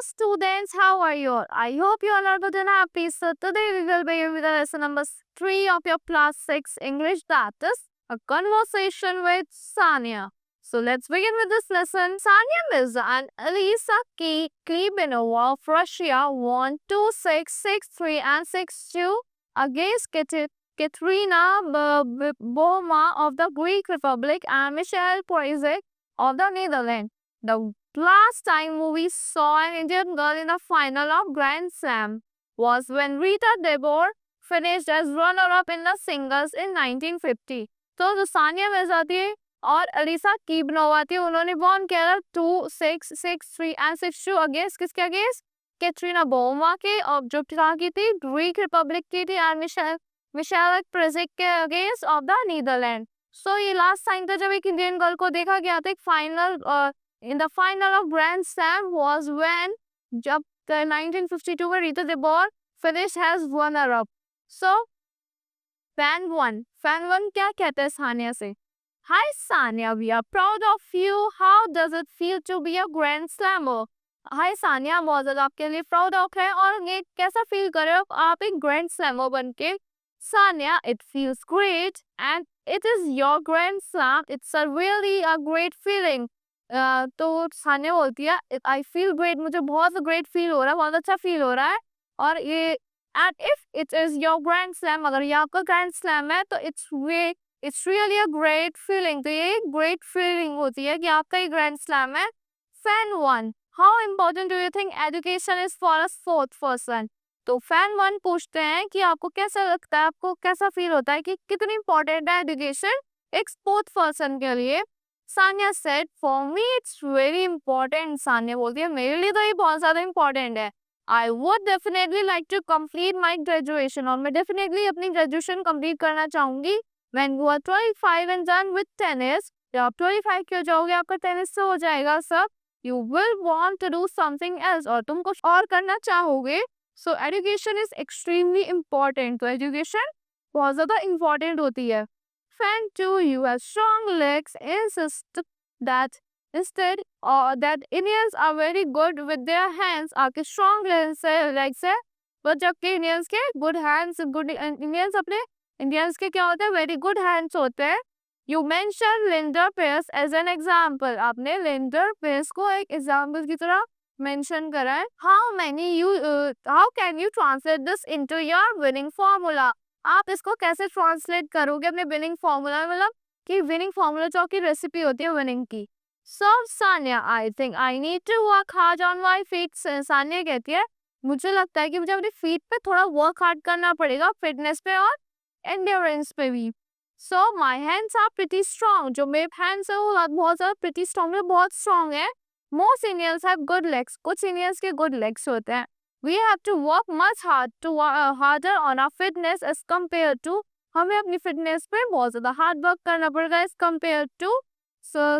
students, how are you all? I hope you all are good and happy. So today we will be with the lesson number 3 of your class 6 English, that is a conversation with Sania. So let's begin with this lesson. Sania Mirza and Elisa Klebanova of Russia won 2-6, 6-3 and 6-2 against Katerina Boma of the Greek Republic and Michelle Poizek of the Netherlands. The last time we saw an Indian girl in a final of Grand Slam was when Rita Debor finished as runner-up in the singles in 1950. तो जो सानिया मिर्जा थी और Alyssa कीबनोवा थी, उन्होंने von किया 2-6, 6-3 and 6-2 against किसके against Katrina बोमा के, और जो की थी ग्रीक रिपब्लिक की थी एंड मिशेल प्रेजिक के अगेंस्ट ऑफ द नीदरलैंड. सो ये लास्ट टाइम था जब एक इंडियन गर्ल को देखा गया था. एक final in the final of Grand Slam was when जब 1952 में Rita देबोर finished as runner up. So fan one क्या कहते हैं सानिया से? Hi Sania, we are proud of you. How does it feel to be a Grand Slammer? Hi Sania, बहुत ज़्यादा आपके लिए proud of है और ये कैसा feel कर रहे हो आप एक Grand Slammer बनके? Sania, it feels great and it is your Grand Slam. It's a really a great feeling. तो सानिया बोलती है आई फील ग्रेट, मुझे बहुत ग्रेट फील हो रहा है, बहुत अच्छा फील हो रहा है. और ये and if it is your grand slam, अगर ये आपका ग्रैंड स्लैम है तो it's really a great feeling. तो ये ग्रेट फीलिंग होती है कि आपका ये ग्रैंड स्लैम है. Fan one, how important do you think education is for a fourth person? तो फैन वन पूछते हैं कि आपको कैसा लगता है, आपको कैसा फील होता है कि कितनी इंपॉर्टेंट है एजुकेशन एक फोर्थ पर्सन के लिए. Sania said, for me it's very important. Sania बोलती है मेरे लिए तो ये बहुत ज़्यादा इम्पोर्टेंट है. I would definitely like to complete my graduation, और मैं definitely अपनी graduation complete करना चाहूँगी. When you are 25 and done with tennis, जब आप 25 के हो जाओगे आपका टेनिस से हो जाएगा सब, you will want to do something else, और तुम कुछ और करना चाहोगे. So education is extremely important. तो education बहुत ज़्यादा important होती है. Fan 2, you have strong legs, insist that instead that Indians are very good with their hands. आपके strong legs है, but जबकि Indians के good hands, good Indians अपने Indians के क्या होते हैं very good hands होते हैं. You mentioned Linda Pierce as an example. आपने Linda Pierce को एक example की तरह mention करा है. How can you translate this into your winning formula? आप इसको कैसे ट्रांसलेट करोगे अपने विनिंग फॉर्मूला, मतलब कि विनिंग फॉर्मूला जो की रेसिपी होती है विनिंग की. So Sania, I think I need to work hard on my feet. Sania कहती है मुझे लगता है कि मुझे अपनी फीट पे थोड़ा वर्क हार्ड करना पड़ेगा, फिटनेस पे और एंड्योरेंस पे भी. So my hands are pretty strong. जो मेरे हैंड्स है वो बहुत ज़्यादा प्रीटी स्ट्रॉन्ग है, बहुत स्ट्रॉन्ग है. Most Indians have good legs. कुछ इंडियंस के गुड लेग्स होते हैं. We have to work much harder on our fitness as compared to, हमें अपनी फिटनेस पे बहुत ज़्यादा हार्ड वर्क करना पड़ेगा as compared to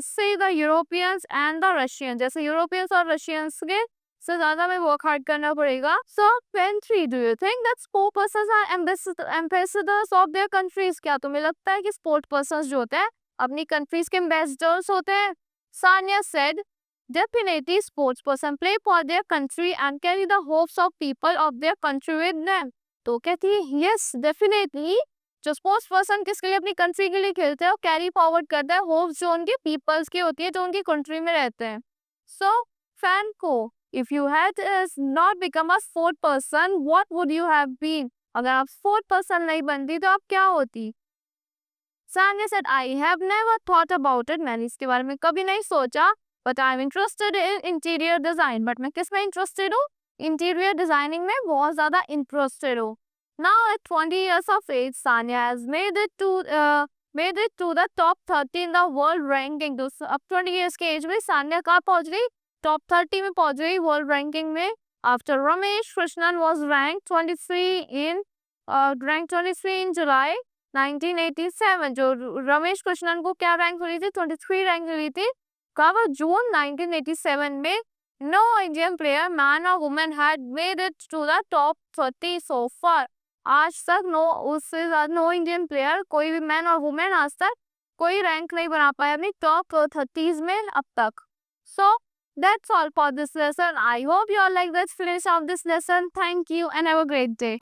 say the Europeans and the Russians. जैसे यूरोपियंस और रशियंस के से ज़्यादा में वर्क हार्ड करना पड़ेगा. So fan 3, do you think that sport persons are ambassadors of their countries? क्या तुम्हें लगता है कि स्पोर्ट पर्सन्स जो होते हैं अपनी कंट्रीज के एम्बेसडर्स होते हैं? Sania said, definitely, sports person play for their country and carry the hopes of people of their country with them. तो कहती है yes, definitely, जो स्पोर्ट्स पर्सन किसके लिए अपनी कंट्री के लिए खेलते हैं और कैरी फॉरवर्ड करता है होप्स जो उनके पीपल्स की होती है जो उनकी कंट्री में रहते हैं. सो फैन को, if you had not become a sport person, what would you have been? अगर आप स्पोर्ट पर्सन नहीं बनती तो आप क्या होती? Sania said, I have never thought about it. मैंने इसके बारे में कभी नहीं सोचा. But I'm interested in interior design. But मैं किस में interested हूँ? Interior designing में बहुत ज़्यादा interested हूँ. Now at 20 years of age, Sania has made it to the top 30 in the world ranking. तो अब 20 years के age में सानिया कहाँ पहुँच गई? Top 30 में पहुँच गई world ranking में. After Ramesh Krishnan was ranked 23 in July 1987. जो रमेश कृष्णन को क्या रैंक मिली थी? 23 रैंक मिली थी. कब? जून 1987 में. नो इंडियन प्लेयर, मैन और women had made it to the top 30 so far. आज तक उससे ज़्यादा नो इंडियन प्लेयर, कोई भी मैन और वुमेन आज तक कोई रैंक नहीं बना पाया अपनी टॉप 30s में अब तक. सो That's all for this lesson. I hope you all like this finish of this lesson. Thank you and have a great day.